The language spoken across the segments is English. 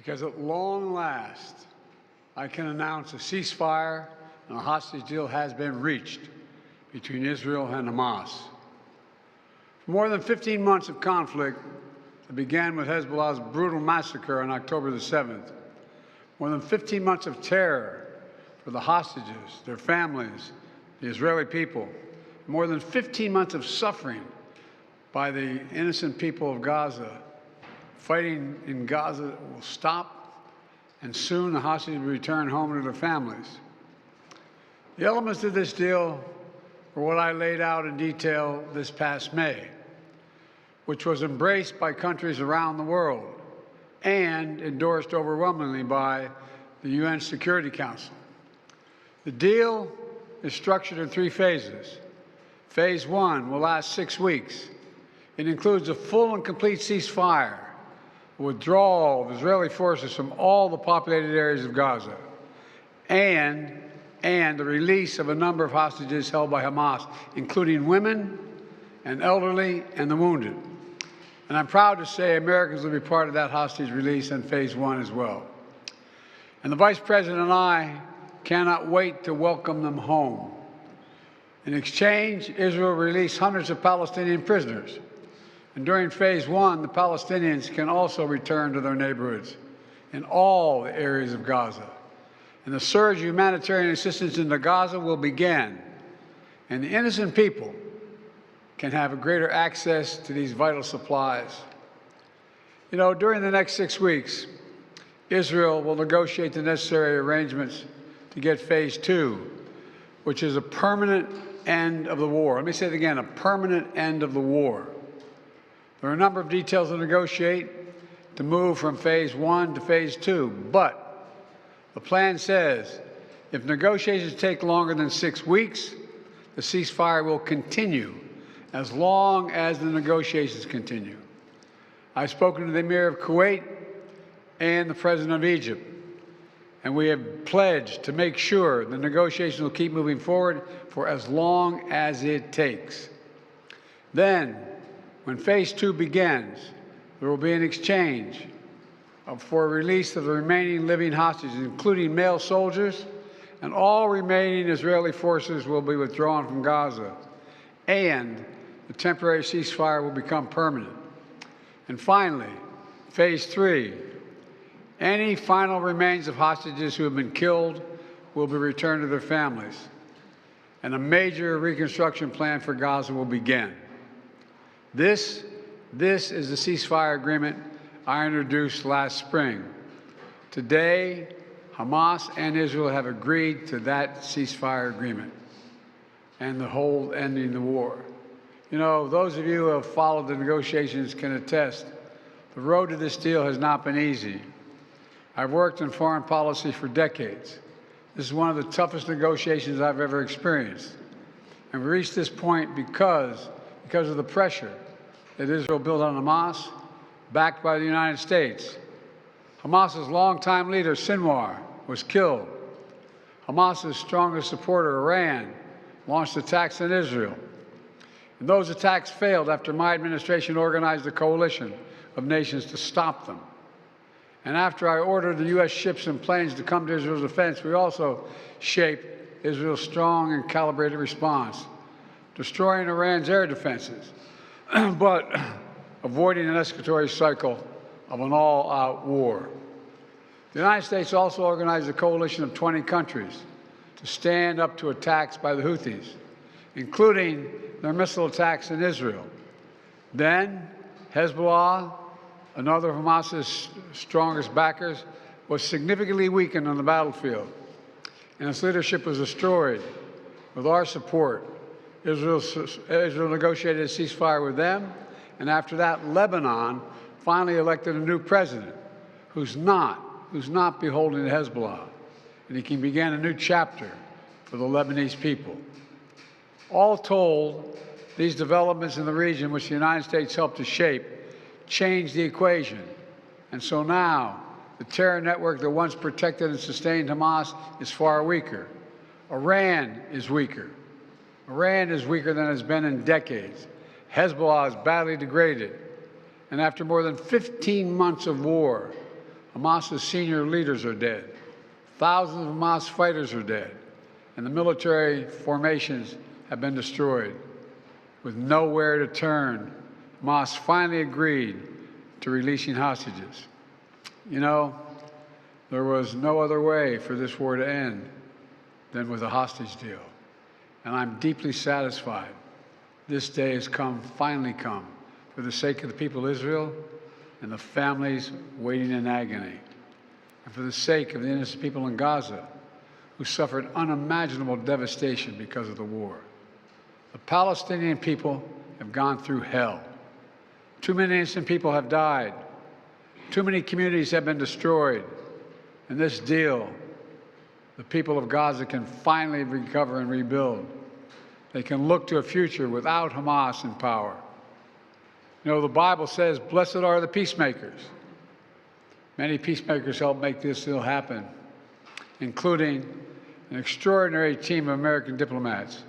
because at long last, I can announce a ceasefire and a hostage deal has been reached between Israel and Hamas. For more than 15 months of conflict that began with Hezbollah's brutal massacre on October the 7th, more than 15 months of terror for the hostages, their families, the Israeli people, more than 15 months of suffering by the innocent people of Gaza. Fighting in Gaza will stop, and soon the hostages will return home to their families. The elements of this deal were what I laid out in detail this past May, which was embraced by countries around the world and endorsed overwhelmingly by the UN Security Council. The deal is structured in 3 phases. Phase 1 will last 6 weeks. It includes a full and complete ceasefire, a withdrawal of Israeli forces from all the populated areas of Gaza, and the release of a number of hostages held by Hamas, including women and elderly and the wounded. And I'm proud to say Americans will be part of that hostage release in Phase 1 as well. And the Vice President and I cannot wait to welcome them home. In exchange, Israel released hundreds of Palestinian prisoners. And during Phase 1, the Palestinians can also return to their neighborhoods in all the areas of Gaza. And the surge of humanitarian assistance into Gaza will begin. And the innocent people can have a greater access to these vital supplies. You know, during the next 6 weeks, Israel will negotiate the necessary arrangements to get Phase 2, which is a permanent end of the war. Let me say it again, a permanent end of the war. There are a number of details to negotiate to move from Phase 1 to Phase 2, but the plan says if negotiations take longer than 6 weeks, the ceasefire will continue as long as the negotiations continue. I've spoken to the Emir of Kuwait and the President of Egypt, and we have pledged to make sure the negotiations will keep moving forward for as long as it takes. Then, when Phase 2 begins, there will be an exchange for release of the remaining living hostages, including male soldiers, and all remaining Israeli forces will be withdrawn from Gaza, and the temporary ceasefire will become permanent. And finally, Phase 3, any final remains of hostages who have been killed will be returned to their families, and a major reconstruction plan for Gaza will begin. This is the ceasefire agreement I introduced last spring. Today, Hamas and Israel have agreed to that ceasefire agreement and the whole ending the war. You know, those of you who have followed the negotiations can attest, the road to this deal has not been easy. I've worked in foreign policy for decades. This is one of the toughest negotiations I've ever experienced. And we reached this point because of the pressure that Israel built on Hamas, backed by the United States. Hamas's longtime leader, Sinwar, was killed. Hamas's strongest supporter, Iran, launched attacks on Israel. And those attacks failed after my administration organized a coalition of nations to stop them. And after I ordered the U.S. ships and planes to come to Israel's defense, we also shaped Israel's strong and calibrated response, destroying Iran's air defenses, but avoiding an escalatory cycle of an all-out war. The United States also organized a coalition of 20 countries to stand up to attacks by the Houthis, including their missile attacks in Israel. Then Hezbollah, another of Hamas's strongest backers, was significantly weakened on the battlefield, and its leadership was destroyed. With our support, Israel negotiated a ceasefire with them, and after that, Lebanon finally elected a new president who's not beholden to Hezbollah, and he can begin a new chapter for the Lebanese people. All told, these developments in the region, which the United States helped to shape, changed the equation. And so now, the terror network that once protected and sustained Hamas is far weaker. Iran is weaker. Iran is weaker than it's been in decades. Hezbollah is badly degraded. And after more than 15 months of war, Hamas's senior leaders are dead. Thousands of Hamas fighters are dead. And the military formations have been destroyed. With nowhere to turn, Hamas finally agreed to releasing hostages. You know, there was no other way for this war to end than with a hostage deal. And I'm deeply satisfied this day has finally come, for the sake of the people of Israel and the families waiting in agony, and for the sake of the innocent people in Gaza who suffered unimaginable devastation because of the war. The Palestinian people have gone through hell. Too many innocent people have died. Too many communities have been destroyed. In this deal, the people of Gaza can finally recover and rebuild. They can look to a future without Hamas in power. You know, the Bible says, blessed are the peacemakers. Many peacemakers helped make this deal happen, including an extraordinary team of American diplomats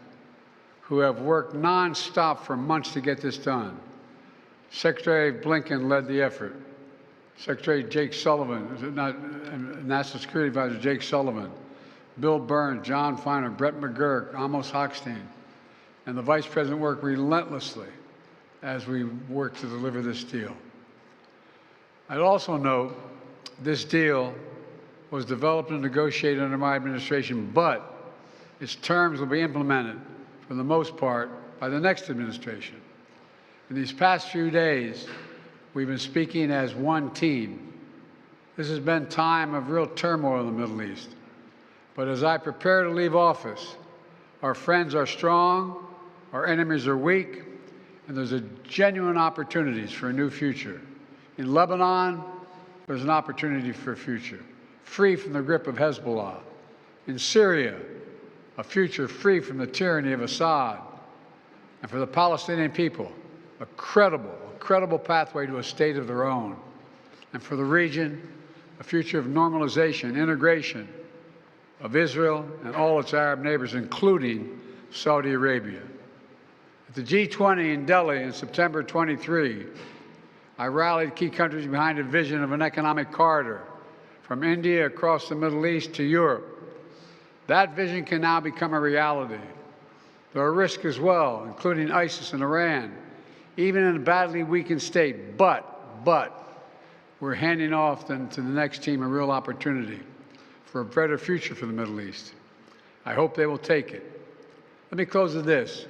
who have worked nonstop for months to get this done. Secretary Blinken led the effort. Secretary Jake Sullivan, National Security Advisor Jake Sullivan, Bill Burns, John Feiner, Brett McGurk, Amos Hochstein, and the Vice President worked relentlessly as we work to deliver this deal. I'd also note this deal was developed and negotiated under my administration, but its terms will be implemented, for the most part, by the next administration. In these past few days, we've been speaking as one team. This has been time of real turmoil in the Middle East. But as I prepare to leave office, our friends are strong, our enemies are weak, and there's a genuine opportunities for a new future. In Lebanon, there's an opportunity for a future, free from the grip of Hezbollah. In Syria, a future free from the tyranny of Assad. And for the Palestinian people, a credible pathway to a state of their own. And for the region, a future of normalization, integration of Israel and all its Arab neighbors, including Saudi Arabia. At the G20 in Delhi in September 23, I rallied key countries behind a vision of an economic corridor from India across the Middle East to Europe. That vision can now become a reality. There are risks as well, including ISIS and Iran, even in a badly weakened state, but we're handing off then to the next team a real opportunity for a better future for the Middle East. I hope they will take it. Let me close with this.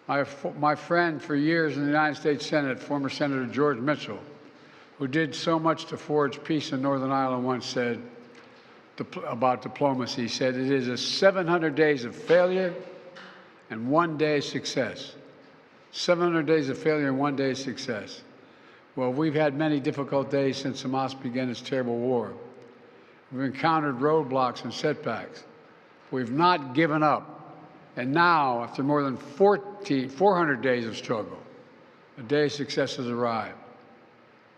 My friend for years in the United States Senate, former Senator George Mitchell, who did so much to forge peace in Northern Ireland, once said about diplomacy, he said, it is a 700 days of failure and 1 day of success. 700 days of failure and 1 day of success. Well, we've had many difficult days since Hamas began its terrible war. We've encountered roadblocks and setbacks. We've not given up. And now, after more than 400 days of struggle, a day of success has arrived.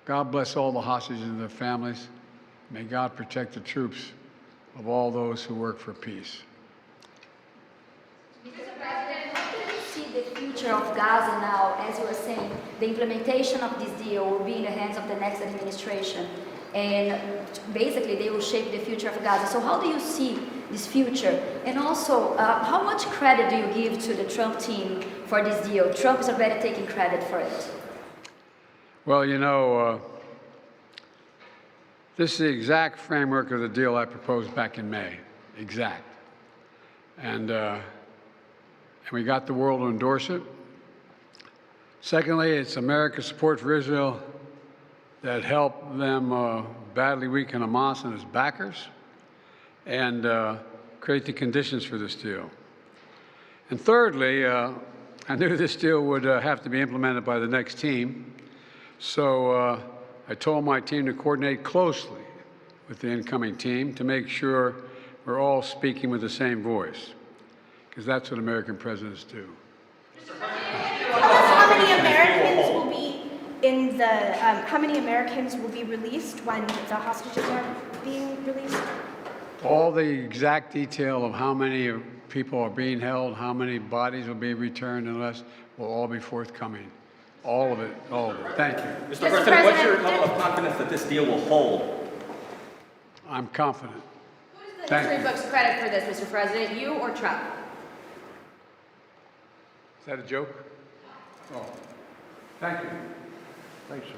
God bless all the hostages and their families. May God protect the troops of all those who work for peace. Mr. President, how do you see the future of Gaza now? As you were saying, the implementation of this deal will be in the hands of the next administration. And basically, they will shape the future of Gaza. So how do you see this future? And also, how much credit do you give to the Trump team for this deal? Trump is already taking credit for it. Well, you know, this is the exact framework of the deal I proposed back in May. Exact. And we got the world to endorse it. Secondly, it's America's support for Israel that helped them badly weaken Hamas and its backers and create the conditions for this deal. And thirdly, I knew this deal would have to be implemented by the next team, so I told my team to coordinate closely with the incoming team to make sure we're all speaking with the same voice, because that's what American presidents do. Tell us how many Americans will be in the, how many Americans will be released when the hostages are being released? All the exact detail of how many people are being held, how many bodies will be returned and less, will all be forthcoming. All of it, all of it. Thank you. Mr. President, what's your level of confidence that this deal will hold? I'm confident. Who does the Thank history you. books credit for this, Mr. President, you or Trump? Is that a joke? Oh, thank you. Thanks, sir.